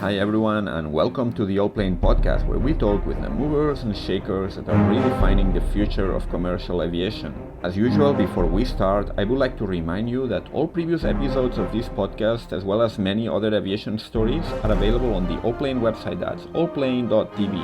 Hi everyone, and welcome to the Allplane Podcast, where we talk with the movers and shakers that are redefining the future of commercial aviation. As usual, before we start, I would like to remind you that all previous episodes of this podcast, as well as many other aviation stories, are available on the Allplane website. That's Allplane.tv,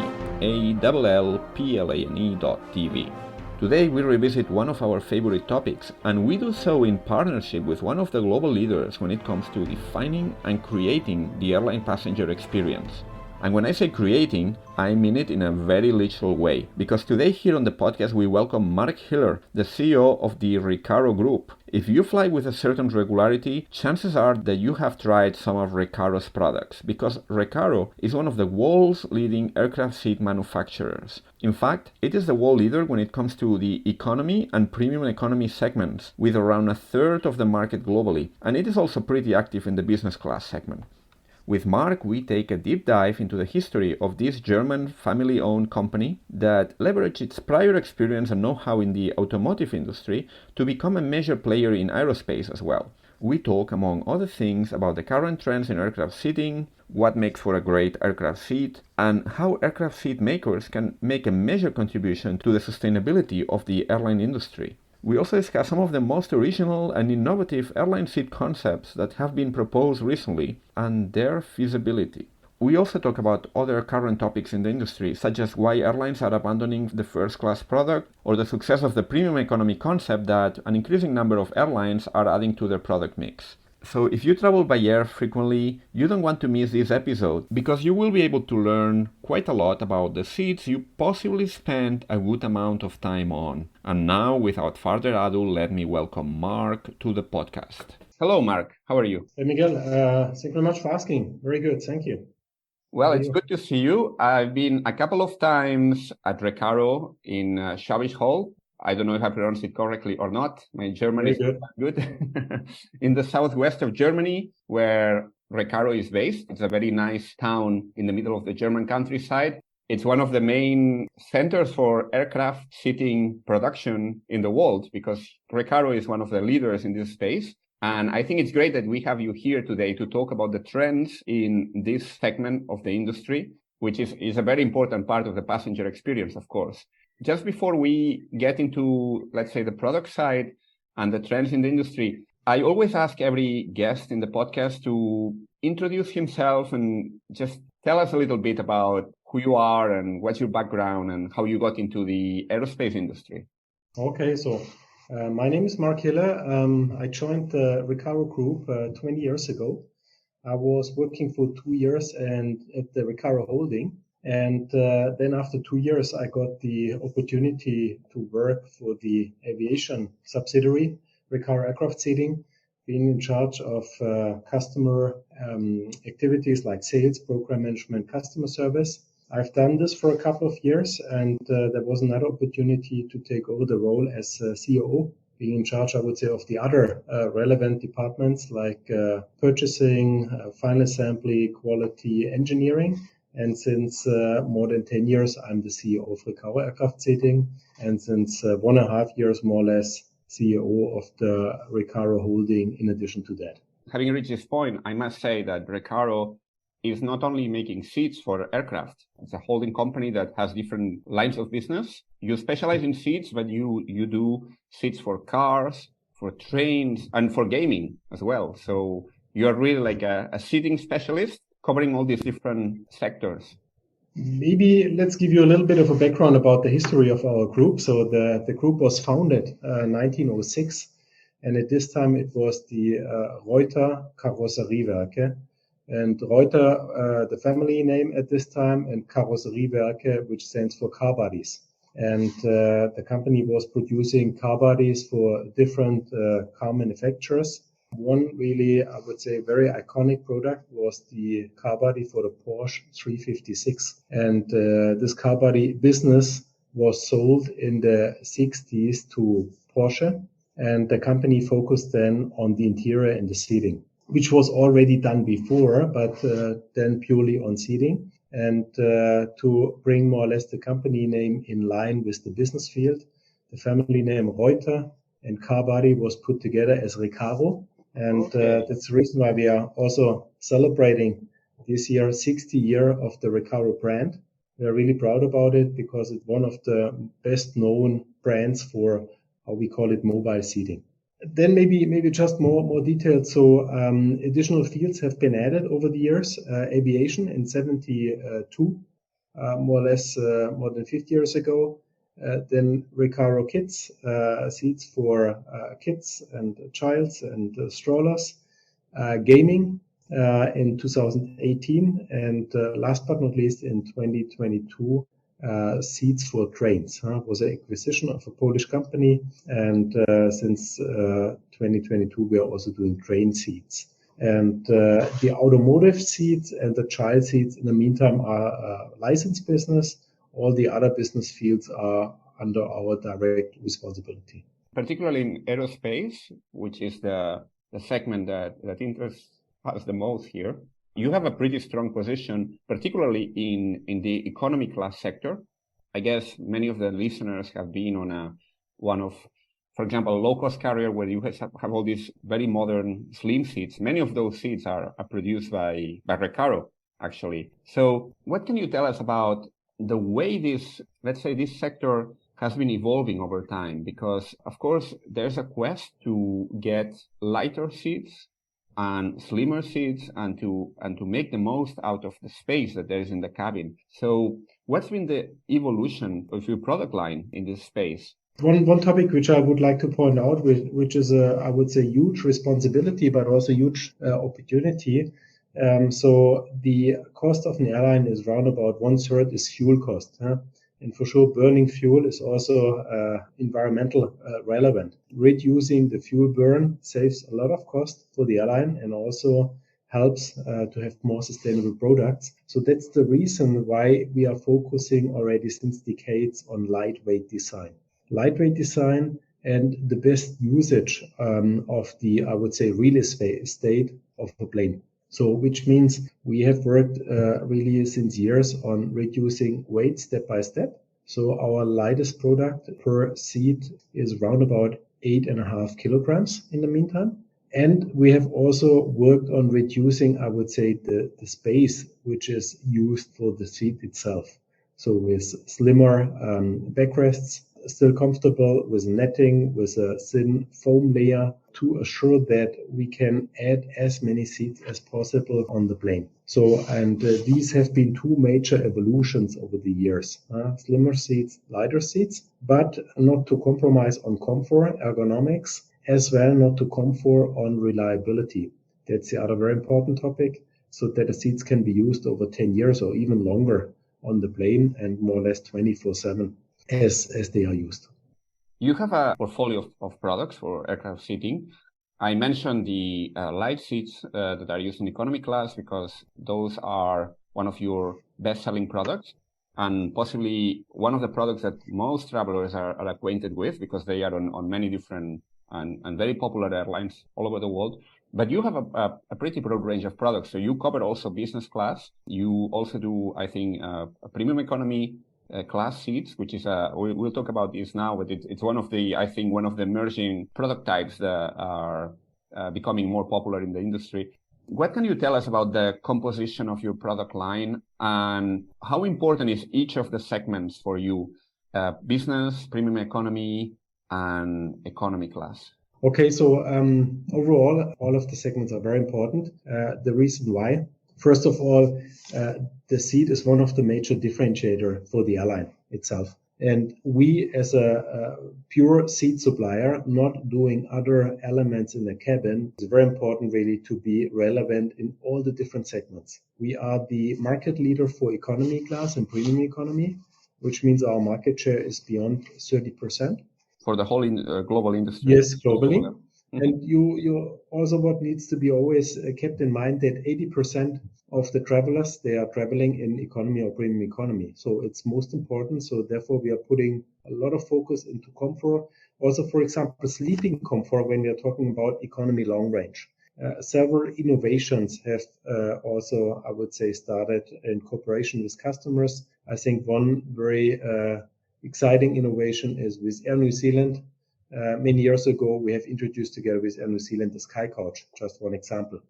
Allplane.tv. Today we revisit one of our favorite topics, and we do so in partnership with one of the global leaders when it comes to defining and creating the airline passenger experience. And when I say creating, I mean it in a very literal way, because today here on the podcast we welcome Mark Hiller, the CEO of the RECARO group. If you fly with a certain regularity, chances are that you have tried some of RECARO's products, because RECARO is one of the world's leading aircraft seat manufacturers. In fact, it is the world leader when it comes to the economy and premium economy segments, with around a third of the market globally, and it is also pretty active in the business class segment. With Mark, we take a deep dive into the history of this German family-owned company that leveraged its prior experience and know-how in the automotive industry to become a major player in aerospace as well. We talk, among other things, about the current trends in aircraft seating, what makes for a great aircraft seat, and how aircraft seat makers can make a major contribution to the sustainability of the airline industry. We also discuss some of the most original and innovative airline seat concepts that have been proposed recently and their feasibility. We also talk about other current topics in the industry, such as why airlines are abandoning the first-class product, or the success of the premium economy concept that an increasing number of airlines are adding to their product mix. So if you travel by air frequently, you don't want to miss this episode, because you will be able to learn quite a lot about the seats you possibly spent a good amount of time on. And now, without further ado, let me welcome Mark to the podcast. Hello, Mark. How are you? Hey, Miguel. Thank you very much for asking. Very good. Thank you. Well, it's good to see you. I've been a couple of times at RECARO in Schwäbisch Hall. I don't know if I pronounced it correctly or not. My German is not good. In the southwest of Germany, where RECARO is based. It's a very nice town in the middle of the German countryside. It's one of the main centers for aircraft seating production in the world, because RECARO is one of the leaders in this space. And I think it's great that we have you here today to talk about the trends in this segment of the industry, which is a very important part of the passenger experience, of course. Just before we get into, let's say, the product side and the trends in the industry, I always ask every guest in the podcast to introduce himself and just tell us a little bit about who you are and what's your background and how you got into the aerospace industry. Okay, so my name is Mark Hiller. I joined the RECARO group 20 years ago. I was working for 2 years and at the RECARO holding. And then after 2 years, I got the opportunity to work for the aviation subsidiary, RECARO Aircraft Seating, being in charge of customer activities like sales, program management, customer service. I've done this for a couple of years, and there was another opportunity to take over the role as COO, being in charge, I would say, of the other relevant departments like purchasing, final assembly, quality, engineering. And since more than 10 years, I'm the CEO of RECARO Aircraft Seating, and since 1.5 years, more or less, CEO of the RECARO holding in addition to that. Having reached this point, I must say that RECARO is not only making seats for aircraft. It's a holding company that has different lines of business. You specialize in seats, but you do seats for cars, for trains, and for gaming as well. So you're really like a seating specialist, covering all these different sectors. Maybe let's give you a little bit of a background about the history of our group. So the group was founded 1906, and at this time it was the Reuter Karosseriewerke. And Reuter, the family name at this time, and Karosseriewerke, which stands for car bodies. And the company was producing car bodies for different car manufacturers. One really, I would say, very iconic product was the car body for the Porsche 356. And this car body business was sold in the 60s to Porsche. And the company focused then on the interior and the seating, which was already done before, but then purely on seating. And to bring more or less the company name in line with the business field, the family name Reuter and car body was put together as RECARO. And that's the reason why we are also celebrating this year 60 year of the RECARO brand. We are really proud about it because it's one of the best known brands for how we call it mobile seating. Then maybe just more detailed. So additional fields have been added over the years. Aviation in 72, more or less more than 50 years ago. Then RECARO Kids, seats for kids and childs and strollers. Gaming in 2018, and last but not least in 2022, seats for trains. Was an acquisition of a Polish company, and since 2022 we are also doing train seats. And the automotive seats and the child seats in the meantime are a licensed business. All the other business fields are under our direct responsibility. Particularly in aerospace, which is the segment that interests us the most here, you have a pretty strong position, particularly in the economy class sector. I guess many of the listeners have been on one of, for example, a low-cost carrier where you have all these very modern slim seats. Many of those seats are produced by RECARO, actually. So what can you tell us about the way this sector has been evolving over time? Because, of course, there's a quest to get lighter seats and slimmer seats and to make the most out of the space that there is in the cabin. So what's been the evolution of your product line in this space? One topic which I would like to point out, which is I would say huge responsibility, but also huge opportunity. So the cost of an airline is round about 1/3 is fuel cost. And for sure, burning fuel is also environmental relevant. Reducing the fuel burn saves a lot of cost for the airline and also helps to have more sustainable products. So that's the reason why we are focusing already since decades on lightweight design. Lightweight design and the best usage of the, I would say, real estate of a plane. So which means we have worked really since years on reducing weight step by step. So our lightest product per seat is around about 8.5 kilograms in the meantime. And we have also worked on reducing, I would say, the space which is used for the seat itself. So with slimmer backrests, still comfortable with netting, with a thin foam layer to assure that we can add as many seats as possible on the plane. So, and these have been two major evolutions over the years. Slimmer seats, lighter seats, but not to compromise on comfort, ergonomics, as well not to comfort on reliability. That's the other very important topic, so that the seats can be used over 10 years or even longer on the plane and more or less 24/7. As they are used. You have a portfolio of products for aircraft seating. I mentioned the light seats that are used in economy class because those are one of your best-selling products and possibly one of the products that most travelers are acquainted with because they are on many different and very popular airlines all over the world. But you have a pretty broad range of products. So you cover also business class. You also do, I think, a premium economy class seats, which is we'll talk about this now, but it's one of the emerging product types that are becoming more popular in the industry. What can you tell us about the composition of your product line and how important is each of the segments for you? Business, premium economy, and economy class. Okay, so overall, all of the segments are very important. The reason why, first of all, the seat is one of the major differentiator for the airline itself. And we as a pure seat supplier, not doing other elements in the cabin, it's very important really to be relevant in all the different segments. We are the market leader for economy class and premium economy, which means our market share is beyond 30%. For the whole global industry? Yes, globally. Mm-hmm. And you also what needs to be always kept in mind that 80% of the travelers, they are traveling in economy or premium economy. So it's most important. So therefore, we are putting a lot of focus into comfort. Also, for example, sleeping comfort when we are talking about economy long range. Several innovations have also, I would say, started in cooperation with customers. I think one very exciting innovation is with Air New Zealand. Many years ago, we have introduced together with Air New Zealand the Sky Couch, just one example.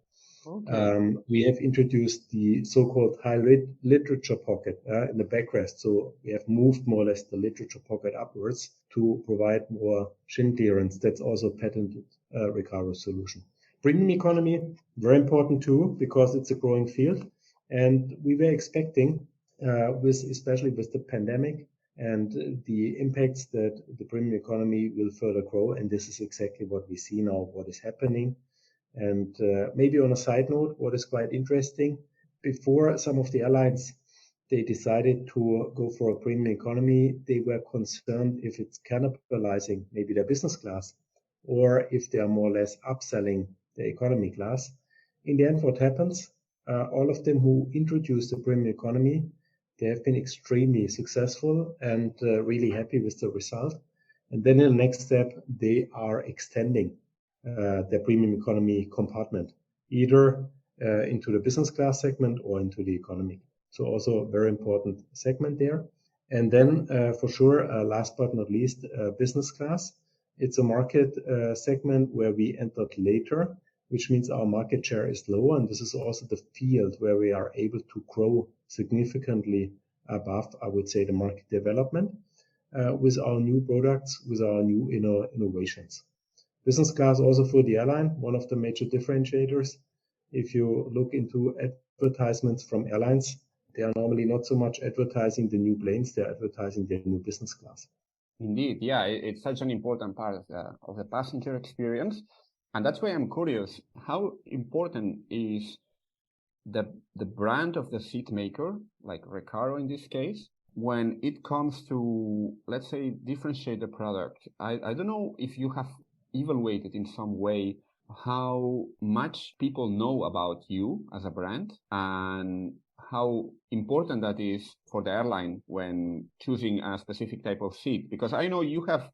Okay. We have introduced the so-called high literature pocket in the backrest. So we have moved more or less the literature pocket upwards to provide more shin clearance. That's also patented RECARO solution. Premium economy, very important too, because it's a growing field. And we were expecting, especially with the pandemic and the impacts, that the premium economy will further grow. And this is exactly what we see now, what is happening. And maybe on a side note, what is quite interesting, before some of the airlines, they decided to go for a premium economy, they were concerned if it's cannibalizing maybe their business class or if they are more or less upselling the economy class. In the end, what happens? All of them who introduced the premium economy, they have been extremely successful and really happy with the result. And then in the next step, they are extending their premium economy compartment, either into the business class segment or into the economy. So also a very important segment there. And then for sure, last but not least, business class. It's a market segment where we entered later, which means our market share is lower. And this is also the field where we are able to grow significantly above, I would say, the market development with our new products, with our new innovations. Business class also for the airline, one of the major differentiators. If you look into advertisements from airlines, they are normally not so much advertising the new planes, they're advertising their new business class. Indeed, yeah, it's such an important part of the passenger experience. And that's why I'm curious, how important is the brand of the seat maker, like RECARO in this case, when it comes to, let's say, differentiate the product? I don't know if you have evaluated in some way how much people know about you as a brand and how important that is for the airline when choosing a specific type of seat. Because I know you have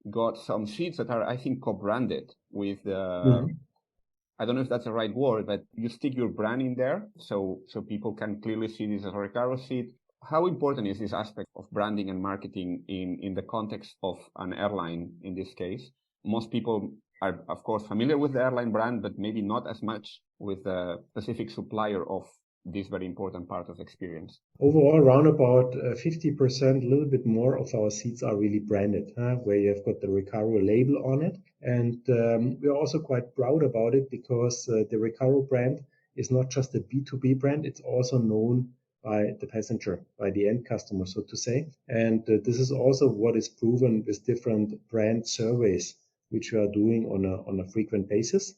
got some seats that are, I think, co-branded with I don't know if that's the right word, but you stick your brand in there so people can clearly see this as a RECARO seat. How important is this aspect of branding and marketing in the context of an airline in this case? Most people are, of course, familiar with the airline brand, but maybe not as much with the specific supplier of this very important part of the experience. Overall, around about 50%, a little bit more of our seats are really branded, where you have got the RECARO label on it. And we're also quite proud about it because the RECARO brand is not just a B2B brand, it's also known by the passenger, by the end customer, so to say. And this is also what is proven with different brand surveys, which we are doing on a frequent basis.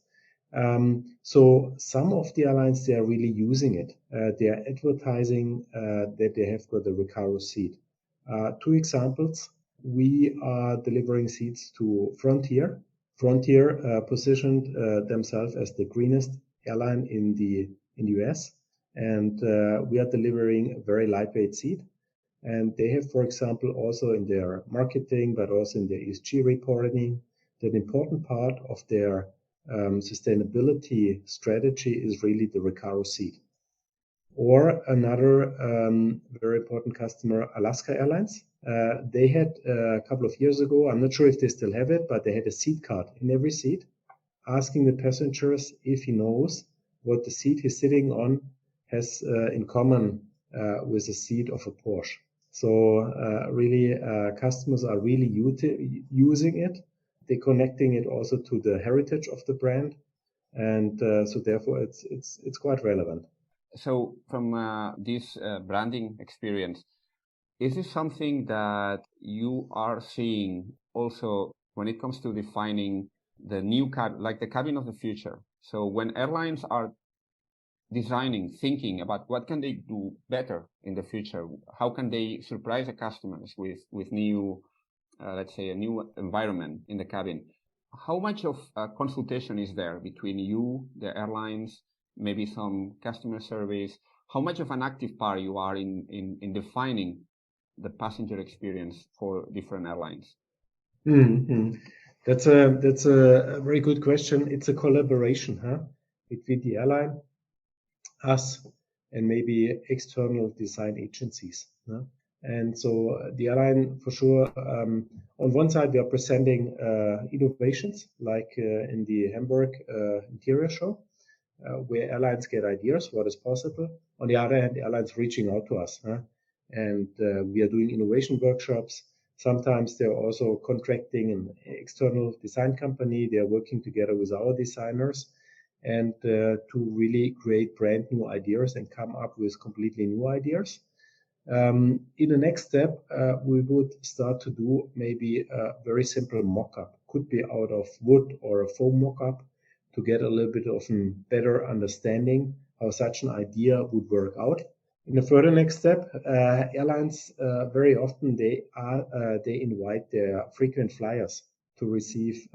So some of the airlines, they are really using it. They are advertising that they have got a RECARO seat. Two examples. We are delivering seats to Frontier. Frontier positioned themselves as the greenest airline in the US. And we are delivering a very lightweight seat. And they have, for example, also in their marketing, but also in their ESG reporting, that an important part of their sustainability strategy is really the RECARO seat. Or another very important customer, Alaska Airlines. They had a couple of years ago, I'm not sure if they still have it, but they had a seat card in every seat, asking the passengers if he knows what the seat he's sitting on has in common with the seat of a Porsche. So really, customers are really using it. They're connecting it also to the heritage of the brand, and so therefore it's quite relevant. So from this branding experience, is this something that you are seeing also when it comes to defining the new like the cabin of the future? So when airlines are designing, thinking about what can they do better in the future, how can they surprise the customers with new, let's say, a new environment in the cabin, how much of consultation is there between you, the airlines, maybe some customer surveys? How much of an active part you are in defining the passenger experience for different airlines? Mm-hmm. That's a very good question. It's a collaboration, between the airline, us, and maybe external design agencies. And so the airline, for sure, on one side, we are presenting innovations like in the Hamburg interior show. where airlines get ideas, what is possible. On the other hand, airlines reaching out to us. And we are doing innovation workshops. Sometimes they're also contracting an external design company. They're working together with our designers and to really create brand new ideas and come up with completely new ideas. In the next step, we would start to do maybe a very simple mock-up. Could be out of wood or a foam mock-up to get a little bit of a better understanding how such an idea would work out. In the further next step, airlines very often they invite their frequent flyers to receive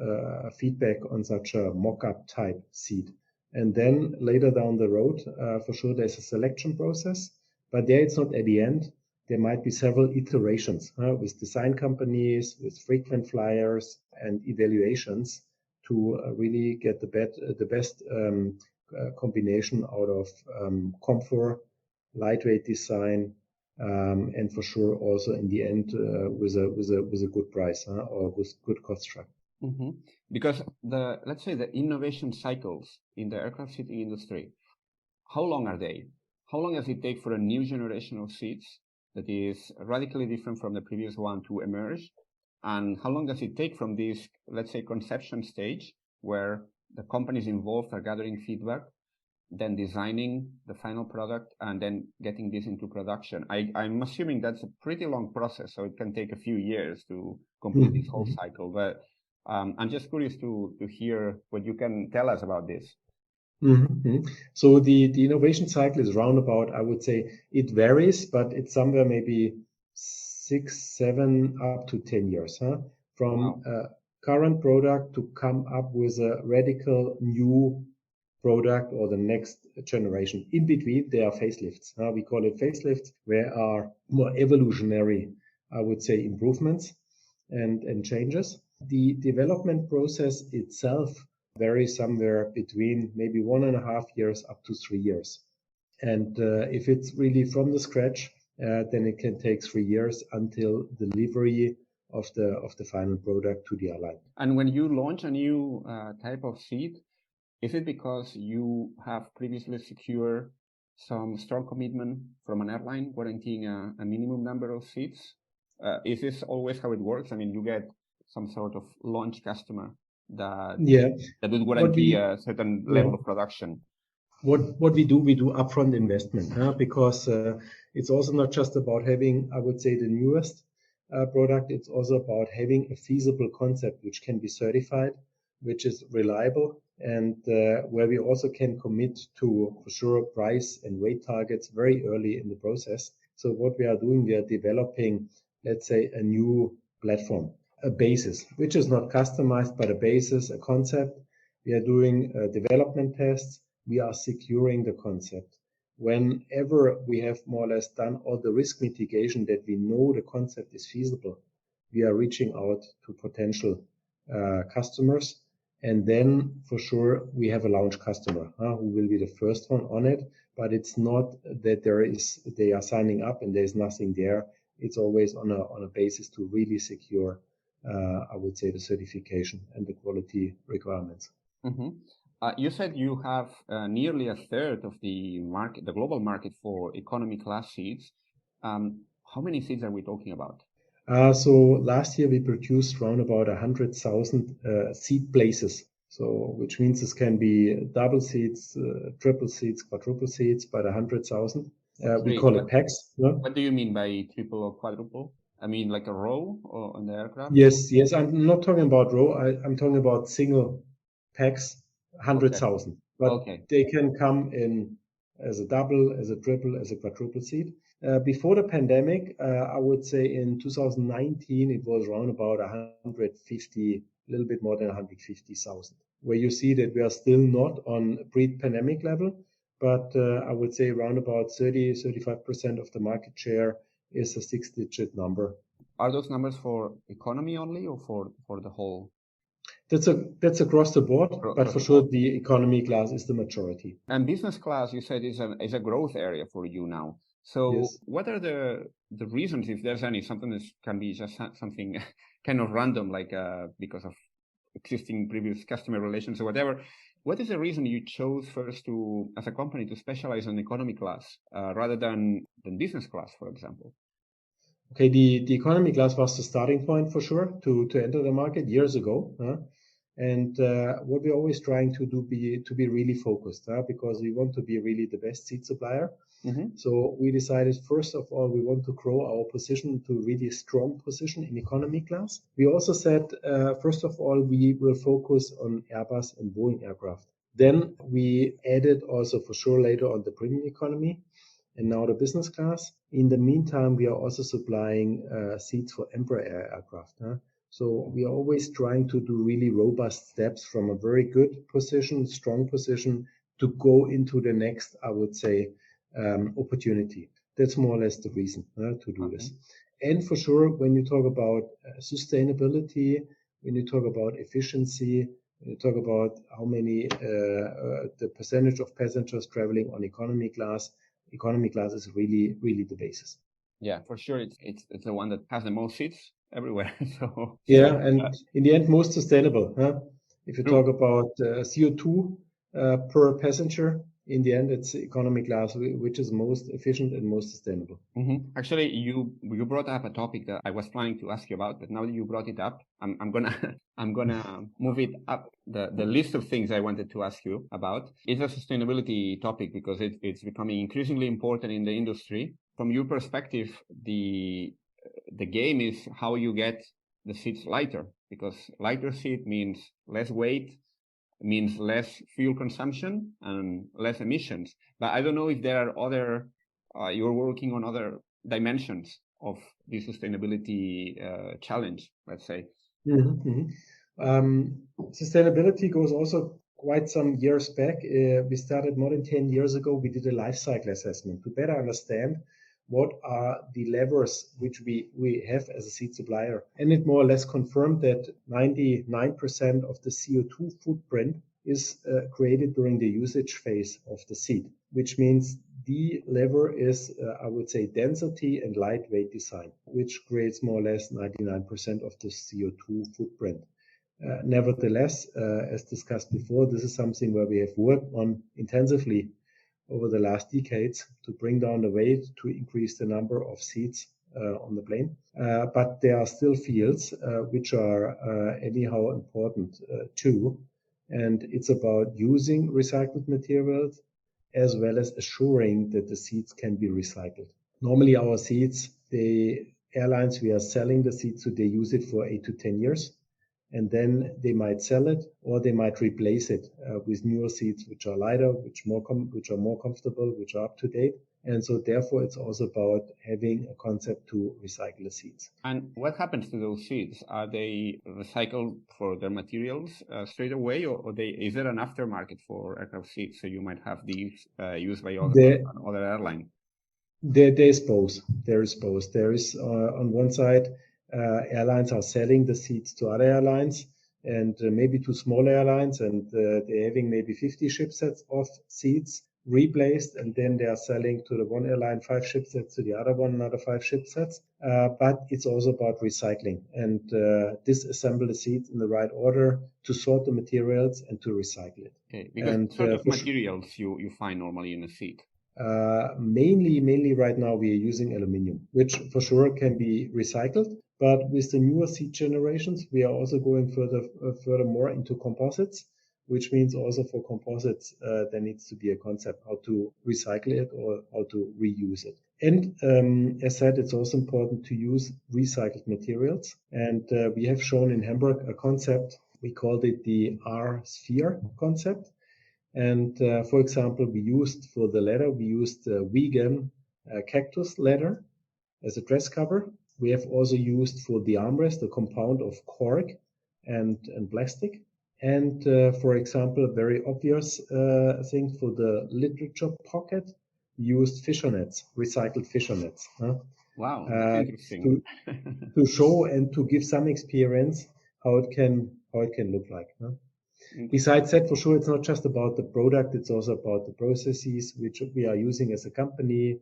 feedback on such a mock-up type seat. And then later down the road, for sure, there's a selection process. But there it's not at the end. There might be several iterations with design companies, with frequent flyers and evaluations to really get the best combination out of comfort, lightweight design, and for sure also in the end with a good price or with good cost structure. Mm-hmm. Because let's say the innovation cycles in the aircraft seating industry, how long are they? How long does it take for a new generation of seats that is radically different from the previous one to emerge? And how long does it take from this, let's say, conception stage where the companies involved are gathering feedback, then designing the final product, and then getting this into production? I'm assuming that's a pretty long process, so it can take a few years to complete this whole cycle. But I'm just curious to hear what you can tell us about this. Mm-hmm. So the innovation cycle is round about, I would say it varies, but it's somewhere maybe 6, 7, up to 10 years, from a current product to come up with a radical new product or the next generation. In between, there are facelifts. We call it facelifts, where are more evolutionary, I would say, improvements and changes. The development process itself varies somewhere between maybe 1.5 years up to 3 years. And if it's really from the scratch, then it can take 3 years until delivery of the final product to the airline. And when you launch a new type of seat, is it because you have previously secured some strong commitment from an airline guaranteeing a minimum number of seats? Is this always how it works? I mean, you get some sort of launch customer that would guarantee a certain level of production. What we do upfront investment, because it's also not just about having, I would say, the newest product. It's also about having a feasible concept which can be certified, which is reliable, and where we also can commit to, for sure, price and weight targets very early in the process. So what we are doing, we are developing, let's say, a new platform, a basis, which is not customized, but a basis, a concept. We are doing development tests. We are securing the concept. Whenever we have more or less done all the risk mitigation that we know the concept is feasible, we are reaching out to potential customers. And then for sure we have a launch customer who will be the first one on it. But it's not that they are signing up and there's nothing there. It's always on a basis to really secure, I would say, the certification and the quality requirements. Mm-hmm. You said you have nearly a third of the market, the global market for economy class seats. How many seats are we talking about? So last year we produced around about 100,000 seat places. So which means this can be double seats, triple seats, quadruple seats, but 100,000. We call it packs. What do you mean by triple or quadruple? I mean like a row on the aircraft? Yes. I'm not talking about row. I'm talking about single packs, 100,000. But they can come in as a double, as a triple, as a quadruple seat. Before the pandemic, I would say in 2019, it was around about 150, a little bit more than 150,000, where you see that we are still not on pre-pandemic level, but I would say around about 30-35% of the market share is a 6-digit number. Are those numbers for economy only or for the whole? That's across the board, but for sure the economy class is the majority. And business class, you said, is a growth area for you now. So what are the reasons, if there's any? Something that can be just something kind of random, like because of existing previous customer relations or whatever. What is the reason you chose first to, as a company, to specialize on economy class rather than business class, for example? Okay, the economy class was the starting point for sure to enter the market years ago. And what we're always trying to do to be really focused, because we want to be really the best seat supplier. So we decided, first of all, we want to grow our position to really a strong position in economy class. We also said, first of all, we will focus on Airbus and Boeing aircraft. Then we added also for sure later on the premium economy and now the business class. In the meantime, we are also supplying seats for Embraer aircraft. So we are always trying to do really robust steps from a very good position, strong position, to go into the next, I would say, opportunity. That's more or less the reason to do this. And for sure, when you talk about sustainability, when you talk about efficiency, when you talk about how many the percentage of passengers traveling on economy class is really, really the basis. Yeah, for sure. It's the one that has the most seats everywhere. So yeah, and in the end, most sustainable. If you talk about CO2 per passenger, in the end, it's economy class, which is most efficient and most sustainable. Actually, you brought up a topic that I was planning to ask you about, but now that you brought it up, I'm gonna move it up the list of things I wanted to ask you about. It's a sustainability topic because it's becoming increasingly important in the industry. From your perspective, the game is how you get the seats lighter, because lighter seat means less weight, means less fuel consumption and less emissions. But I don't know if there are other, you're working on other dimensions of the sustainability challenge, let's say. Sustainability goes also quite some years back. We started more than 10 years ago. We did a life cycle assessment to better understand what are the levers which we have as a seat supplier. And it more or less confirmed that 99% of the CO2 footprint is created during the usage phase of the seat, which means the lever is, I would say, density and lightweight design, which creates more or less 99% of the CO2 footprint. Nevertheless, as discussed before, this is something where we have worked on intensively over the last decades to bring down the weight, to increase the number of seats on the plane. But there are still fields which are anyhow important too. And it's about using recycled materials as well as assuring that the seats can be recycled. Normally our seats, the airlines, we are selling the seats, so they use it for 8 to 10 years. And then they might sell it, or they might replace it with newer seats, which are lighter, which are more comfortable, which are up to date. And so therefore, it's also about having a concept to recycle the seats. And what happens to those seats? Are they recycled for their materials straight away, or is there an aftermarket for aircraft seats? So you might have these used by other airlines. There is both. There is both. There is on one side, airlines are selling the seats to other airlines and maybe to small airlines, and they're having maybe 50 shipsets of seats replaced, and then they are selling to the one airline 5 shipsets, to the other one another 5 shipsets. But it's also about recycling and disassemble the seats in the right order, to sort the materials and to recycle it. Okay, because what sort of materials you find normally in a seat? Mainly right now we are using aluminium, which for sure can be recycled. But with the newer seat generations, we are also going furthermore into composites, which means also for composites, there needs to be a concept how to recycle it or how to reuse it. And as said, it's also important to use recycled materials. And we have shown in Hamburg a concept, we called it the R-sphere concept. And for example, we used for the leather, we used vegan cactus leather as a dress cover. We have also used for the armrest a compound of cork and plastic. And for example, a very obvious thing for the literature pocket, we used fisher nets, recycled fisher nets. Wow, that's interesting. to show and to give some experience how it can look like. Besides that, for sure, it's not just about the product, it's also about the processes which we are using as a company,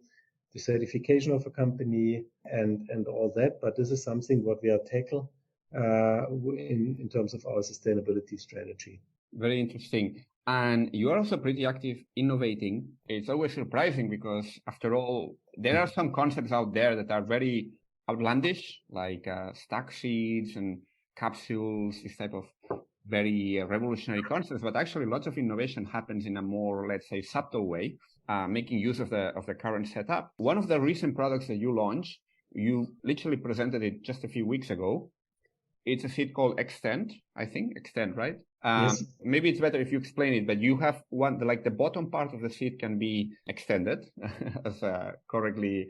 the certification of a company, and all that. But this is something what we are tackle in terms of our sustainability strategy. Very interesting. And you are also pretty active innovating. It's always surprising because, after all, there are some concepts out there that are very outlandish, like stack seeds and capsules, this type of very revolutionary concepts. But actually, lots of innovation happens in a more, let's say, subtle way, making use of the current setup. One of the recent products that you launched, you literally presented it just a few weeks ago. It's a seed called Extend, I think. Extend, right? Yes. Maybe it's better if you explain it, but you have one, like the bottom part of the seed can be extended, as correctly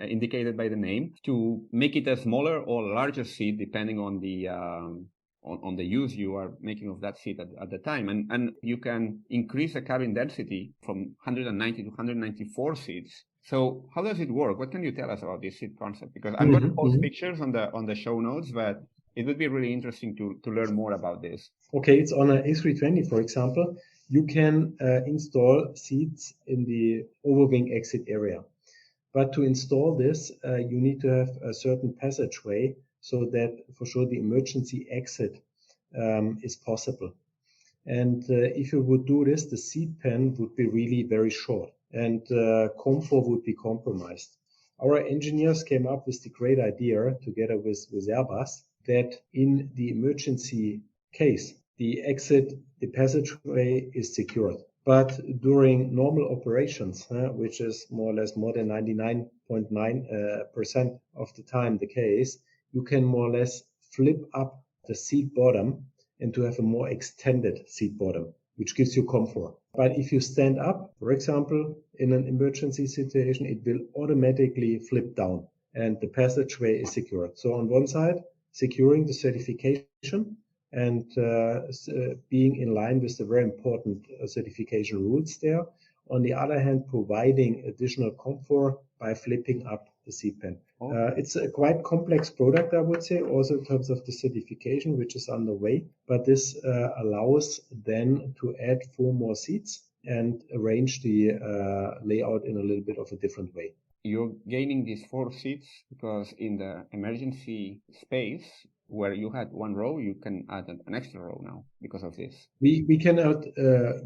indicated by the name, to make it a smaller or larger seed, depending on the on the use you are making of that seed at the time. And you can increase the cabin density from 190 to 194 seeds. So how does it work? What can you tell us about this seed concept? Because I'm going to post pictures on the show notes, but it would be really interesting to learn more about this. Okay, it's on an A320, for example. You can install seats in the overwing exit area. But to install this, you need to have a certain passageway so that for sure the emergency exit is possible. And if you would do this, the seat pen would be really very short and comfort would be compromised. Our engineers came up with the great idea together with Airbus that in the emergency case, the exit, the passageway is secured. But during normal operations, which is more or less more than 99.9% of the time the case, you can more or less flip up the seat bottom and to have a more extended seat bottom, which gives you comfort. But if you stand up, for example, in an emergency situation, it will automatically flip down and the passageway is secured. So on one side, securing the certification and being in line with the very important certification rules there. On the other hand, providing additional comfort by flipping up the seat pen. It's a quite complex product, I would say, also in terms of the certification, which is underway. But this allows then to add 4 more seats and arrange the layout in a little bit of a different way. You're gaining these 4 seats because in the emergency space where you had 1 row, you can add an extra row now because of this. We can add,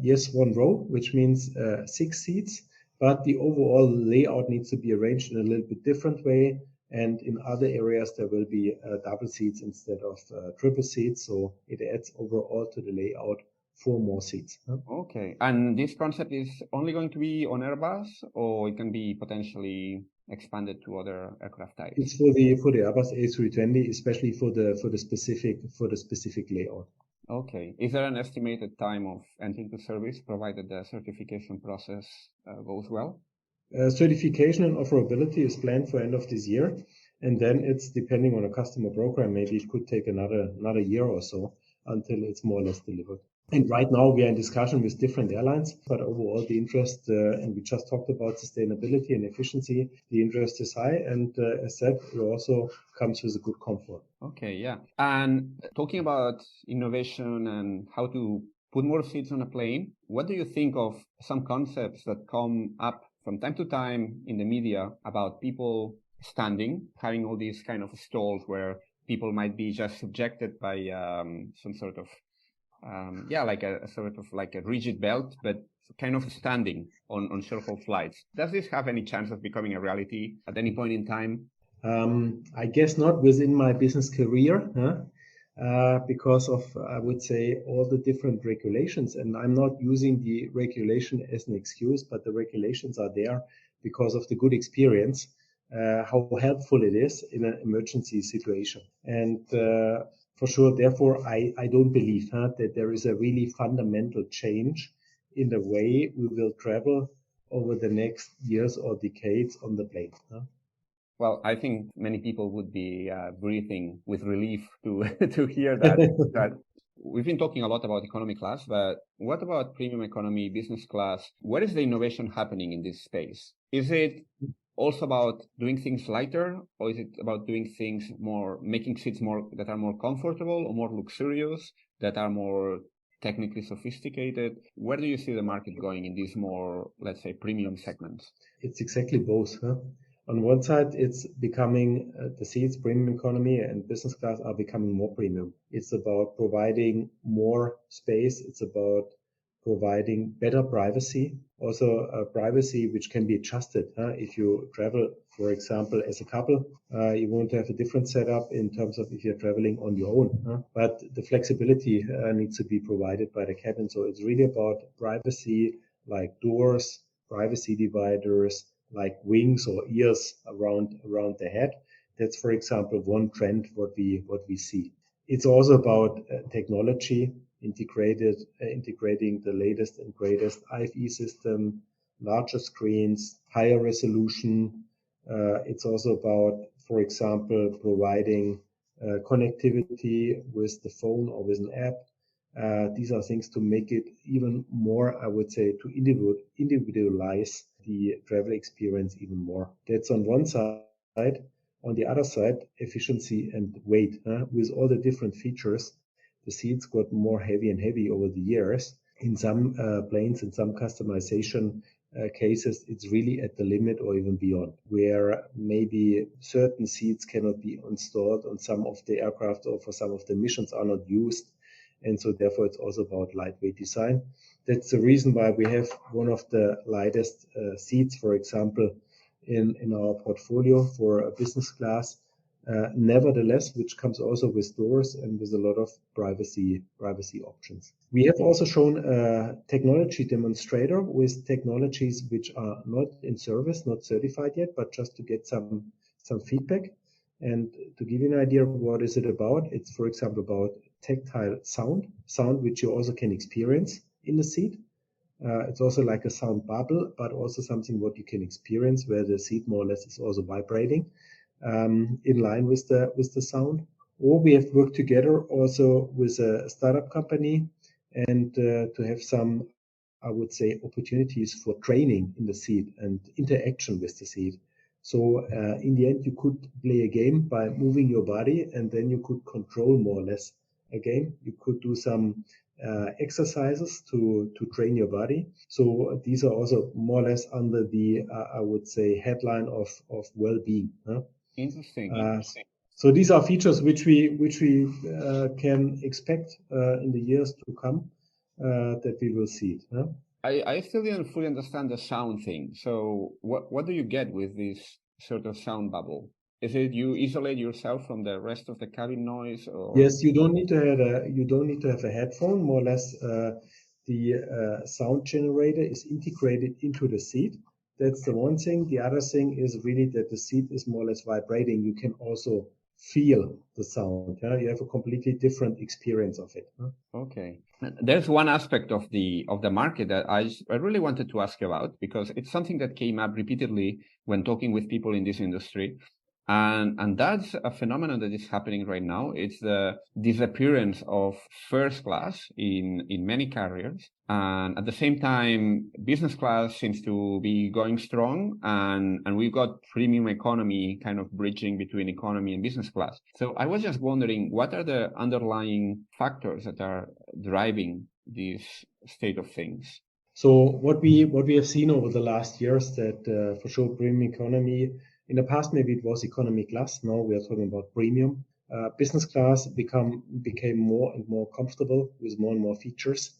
yes, 1 row, which means 6 seats, but the overall layout needs to be arranged in a little bit different way. And in other areas, there will be double seats instead of triple seats. So it adds overall to the layout 4 more seats. Okay. And this concept is only going to be on Airbus, or it can be potentially expanded to other aircraft types? It's for the Airbus A320, especially for the specific layout. Okay. Is there an estimated time of entry into service, provided the certification process goes well? Certification and offerability is planned for end of this year, and then it's depending on a customer program. Maybe it could take another year or so until it's more or less delivered. And right now we are in discussion with different airlines, but overall the interest, and we just talked about sustainability and efficiency, the interest is high, and as said, it also comes with a good comfort. Okay, yeah. And talking about innovation and how to put more seats on a plane, what do you think of some concepts that come up from time to time in the media about people standing, having all these kind of stalls where people might be just subjected by some sort of like a sort of like a rigid belt, but kind of standing on short-haul flights. Does this have any chance of becoming a reality at any point in time? I guess not within my business career, because of, I would say, all the different regulations. And I'm not using the regulation as an excuse, but the regulations are there because of the good experience, how helpful it is in an emergency situation. And for sure, therefore, I don't believe that there is a really fundamental change in the way we will travel over the next years or decades on the plane. Well, I think many people would be breathing with relief to to hear that. That we've been talking a lot about economy class, but what about premium economy, business class? Where is the innovation happening in this space? Is it also about doing things lighter, or is it about doing things more, making seats more that are more comfortable or more luxurious, that are more technically sophisticated? Where do you see the market going in these more, let's say, premium segments? It's exactly both. On one side, it's becoming the seats, premium economy and business class are becoming more premium. It's about providing more space. It's about providing better privacy, also privacy which can be adjusted. If you travel, for example, as a couple, you want to have a different setup in terms of if you're traveling on your own. But the flexibility needs to be provided by the cabin. So it's really about privacy, like doors, privacy dividers, like wings or ears around the head. That's, for example, one trend what we see. It's also about technology, integrating the latest and greatest IFE system, larger screens, higher resolution. It's also about, for example, providing connectivity with the phone or with an app. These are things to make it even more, I would say, to individualize the travel experience even more. That's on one side. On the other side, efficiency and weight. With all the different features, the seats got more heavy and heavy over the years. In some planes, in some customization cases, it's really at the limit or even beyond, where maybe certain seats cannot be installed on some of the aircraft or for some of the missions are not used. And so therefore it's also about lightweight design. That's the reason why we have one of the lightest seats, for example, in our portfolio for a business class. Nevertheless, which comes also with doors and with a lot of privacy options. We have also shown a technology demonstrator with technologies which are not in service, not certified yet, but just to get some feedback. And to give you an idea of what is it about, it's, for example, about tactile sound which you also can experience in the seat. It's also like a sound bubble, but also something what you can experience where the seat more or less is also vibrating in line with the sound. Or we have worked together also with a startup company and to have some, I would say, opportunities for training in the seat and interaction with the seat. So in the end, you could play a game by moving your body, and then you could control more or less a game. You could do some exercises to train your body. So these are also more or less under the, I would say, headline of well-being. Interesting. So these are features which we can expect in the years to come that we will see. I still didn't fully understand the sound thing. So what do you get with this sort of sound bubble? Is it you isolate yourself from the rest of the cabin noise? Or? Yes, you don't need to have a headphone. More or less, the sound generator is integrated into the seat. That's the one thing. The other thing is really that the seat is more or less vibrating. You can also feel the sound. You have a completely different experience of it. Okay. There's one aspect of the market that I really wanted to ask about, because it's something that came up repeatedly when talking with people in this industry. And that's a phenomenon that is happening right now. It's the disappearance of first class in many carriers. And at the same time, business class seems to be going strong, and we've got premium economy kind of bridging between economy and business class. So I was just wondering, what are the underlying factors that are driving this state of things? So what we have seen over the last years that for sure premium economy. In the past, maybe it was economy class. Now we are talking about premium. Business class became more and more comfortable with more and more features,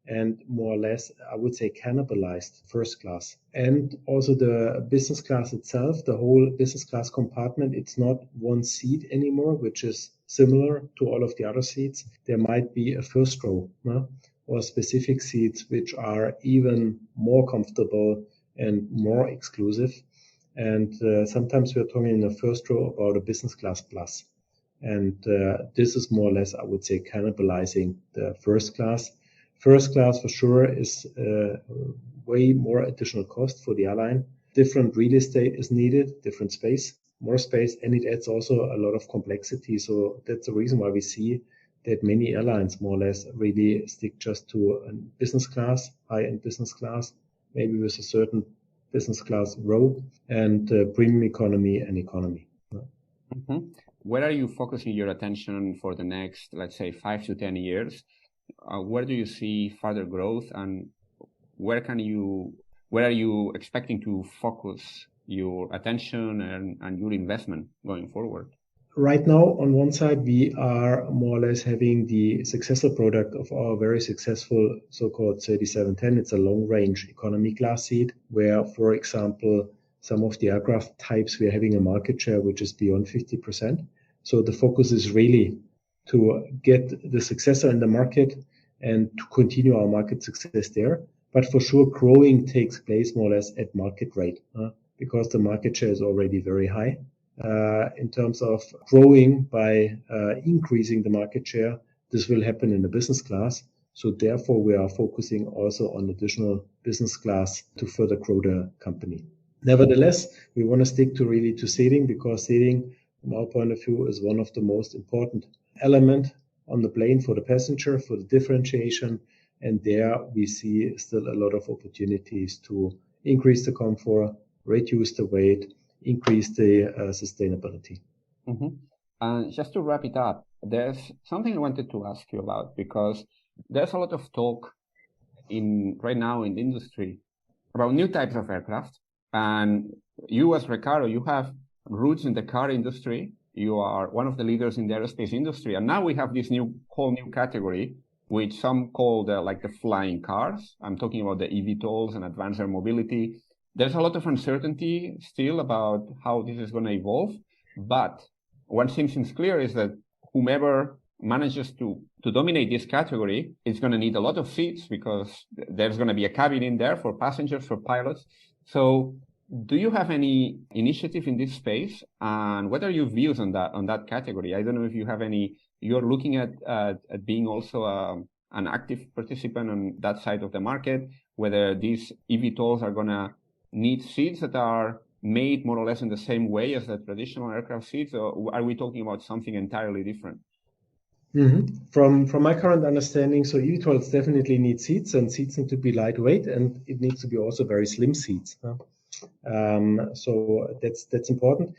and more or less, I would say, cannibalized first class. And also the business class itself, the whole business class compartment, it's not one seat anymore, which is similar to all of the other seats. There might be a first row, or specific seats which are even more comfortable and more exclusive. And sometimes we're talking in the first row about a business class plus. And this is more or less, I would say, cannibalizing the first class. First class for sure is way more additional cost for the airline. Different real estate is needed, different space, more space, and it adds also a lot of complexity. So that's the reason why we see that many airlines more or less really stick just to a business class, high-end business class, maybe with a certain business class row, and premium economy and economy. Mm-hmm. Where are you focusing your attention for the next, let's say, 5 to 10 years? Where do you see further growth, and where are you expecting to focus your attention and your investment going forward? Right now, on one side, we are more or less having the successor product of our very successful so-called 3710. It's a long-range economy class seat where, for example, some of the aircraft types we're having a market share which is beyond 50%. So the focus is really to get the successor in the market and to continue our market success there. But for sure, growing takes place more or less at market rate because the market share is already very high. In terms of growing by increasing the market share, this will happen in the business class. So therefore, we are focusing also on additional business class to further grow the company. Nevertheless, we want to stick to really to seating because seating, from our point of view, is one of the most important element on the plane for the passenger, for the differentiation. And there we see still a lot of opportunities to increase the comfort, reduce the weight, increase the sustainability. And just to wrap it up, there's something I wanted to ask you about because there's a lot of talk right now in the industry about new types of aircraft. And you as RECARO, you have roots in the car industry. You are one of the leaders in the aerospace industry. And now we have this whole new category, which some call the flying cars. I'm talking about the eVTOLs and advanced air mobility. There's a lot of uncertainty still about how this is going to evolve. But one thing seems clear is that whomever manages to dominate this category is going to need a lot of seats because there's going to be a cabin in there for passengers, for pilots. So do you have any initiative in this space? And what are your views on that category? I don't know if you have any, you're looking at being also an active participant on that side of the market, whether these eVTOLs are going to need seats that are made more or less in the same way as the traditional aircraft seats, or are we talking about something entirely different? From my current understanding, so eVTOLs definitely need seats, and seats need to be lightweight, and it needs to be also very slim seats. So that's important.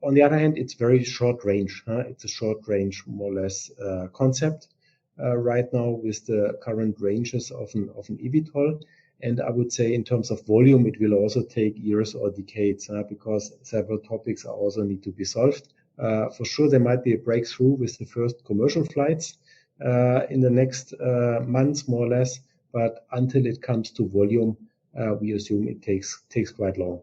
On the other hand, it's very short range. It's a short range, more or less, concept right now with the current ranges of an eVTOL. And I would say in terms of volume, it will also take years or decades because several topics also need to be solved. For sure, there might be a breakthrough with the first commercial flights in the next months, more or less. But until it comes to volume, we assume it takes quite long.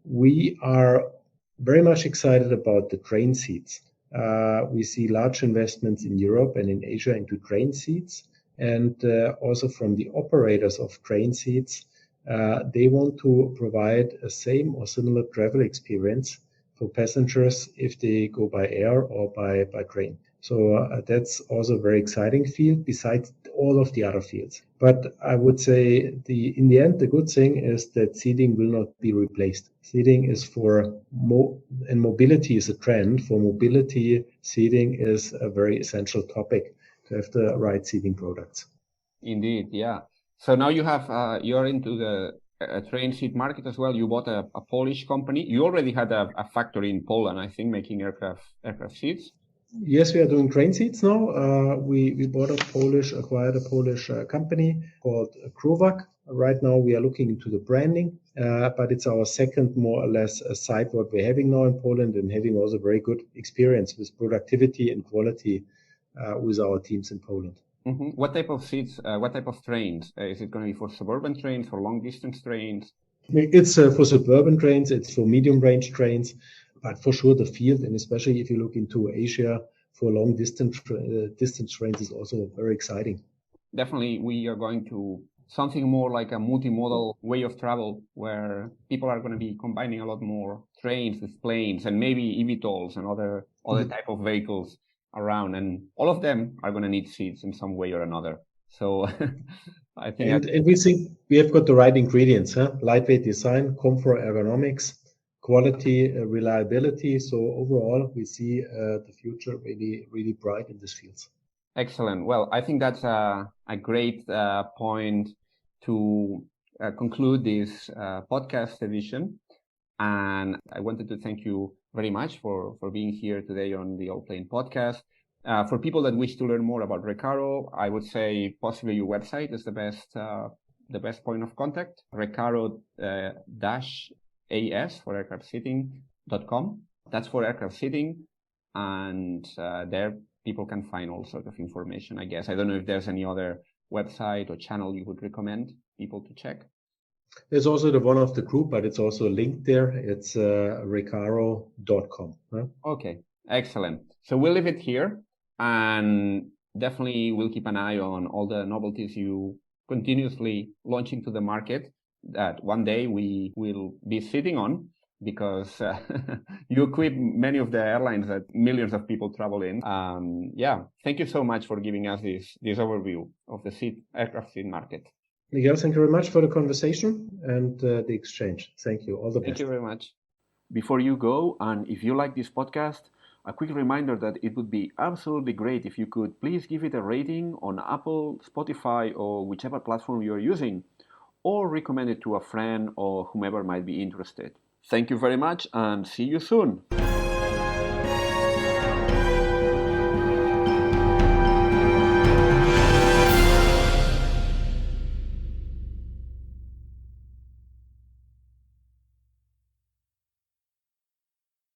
We are very much excited about the train seats. We see large investments in Europe and in Asia into train seats. And also from the operators of train seats, they want to provide a same or similar travel experience for passengers if they go by air or by train. So that's also a very exciting field besides all of the other fields. But I would say in the end, the good thing is that seating will not be replaced. Seating is and mobility is a trend. For mobility, seating is a very essential topic to have the right seating products. Indeed, yeah. So now you're into the train seat market as well. You bought a Polish company. You already had a factory in Poland, I think, making aircraft seats. Yes, we are doing train seats now. We acquired a Polish company called Krowak. Right now we are looking into the branding, but it's our second more or less site what we're having now in Poland and having also very good experience with productivity and quality with our teams in Poland. What type of seats, what type of trains? Is it going to be for suburban trains, for long distance trains? It's for suburban trains, it's for medium range trains, but for sure the field, and especially if you look into Asia, for long distance trains is also very exciting. Definitely, we are going to something more like a multimodal way of travel where people are going to be combining a lot more trains with planes and maybe eVTOLs and other type of vehicles around, and all of them are going to need seats in some way or another. So I think and we think we have got the right ingredients, lightweight design, comfort, ergonomics, quality, reliability. So overall, we see the future really, really bright in this field. Excellent. Well, I think that's a great point to conclude this podcast edition. And I wanted to thank you very much for being here today on the Allplane Podcast. For people that wish to learn more about RECARO, I would say possibly your website is the best point of contact. RECARO -AS for aircraft seating.com. That's for aircraft seating. and there people can find all sorts of information, I guess. I don't know if there's any other website or channel you would recommend people to check. There's also the one of the group, but it's also linked there. It's RECARO.com. Huh? Okay, excellent. So we'll leave it here, and definitely we'll keep an eye on all the novelties you continuously launching to the market that one day we will be sitting on, because you equip many of the airlines that millions of people travel in. Thank you so much for giving us this overview of the aircraft seat market. Miguel, thank you very much for the conversation and the exchange. Thank you. All the best. Thank you very much. Before you go, and if you like this podcast, a quick reminder that it would be absolutely great if you could please give it a rating on Apple, Spotify, or whichever platform you're using, or recommend it to a friend or whomever might be interested. Thank you very much, and see you soon.